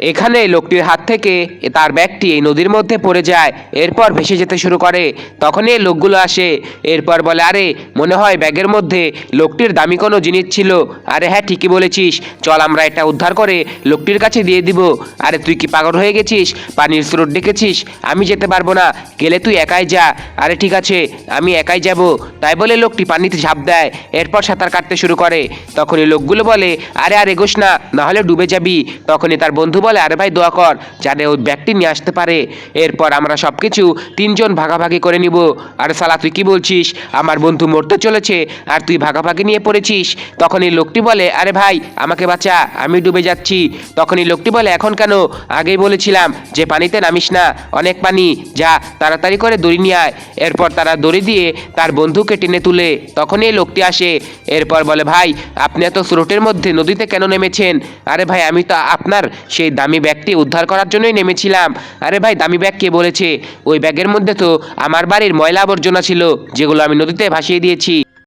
এখানে লোকটির হাত থেকে তার ব্যাগটি এই নদীর মধ্যে পড়ে যায়, এরপর ভেসে যেতে শুরু করে। তখনই এই লোকগুলো আসে, এরপর বলে, আরে মনে হয় ব্যাগের মধ্যে লোকটির দামি কোনো জিনিস ছিল। আরে হ্যাঁ, ঠিকই বলেছিস, চল আমরা এটা উদ্ধার করে লোকটির কাছে দিয়ে দিব। আরে তুই কি পাগল হয়ে গেছিস? পানির স্রোত ডেকেছিস, আমি যেতে পারবো না, গেলে তুই একাই যা। আরে ঠিক আছে, আমি একাই যাব। তাই বলে লোকটি পানিতে ঝাঁপ দেয়, এরপর সাঁতার কাটতে শুরু করে। তখনই লোকগুলো বলে, আরে আর এগোস না, নাহলে ডুবে যাবি। তখনই তার বন্ধু বলে, আরে ভাই দোয়া কর, যাতে ওই ব্যাগটি নিয়ে আসতে পারে। এরপর আমরা সব কিছু তিনজন ভাগাভাগি করে নিব। আরে শালা তুই কি বলছিস? আমার বন্ধু মরতে চলেছে আর তুই ভাগাভাগি নিয়ে পড়েছিস। তখনই লোকটি বলে, আরে ভাই আমাকে বাঁচা, আমি ডুবে যাচ্ছি। তখনই লোকটি বলে, এখন কেন? আগেই বলেছিলাম যে পানিতে নামিস না, অনেক পানি, যা তাড়াতাড়ি করে দড়ি নিয়ে আয়। এরপর তারা দড়ি দিয়ে তার বন্ধুকে টেনে তুলে। তখনই এই লোকটি আসে, এরপর বলে, ভাই আপনি এত স্রোতের মধ্যে নদীতে কেন নেমেছেন? আরে ভাই আমি তো আপনার সেই দামি ব্যাগটি উদ্ধার করার জন্যই নেমেছিলাম। আরে ভাই দামি ব্যাগ কে বলেছে? ওই ব্যাগের মধ্যে তো আমার বাড়ির ময়লা আবর্জনা ছিল, যেগুলো আমি নদীতে ভাসিয়ে দিয়েছি।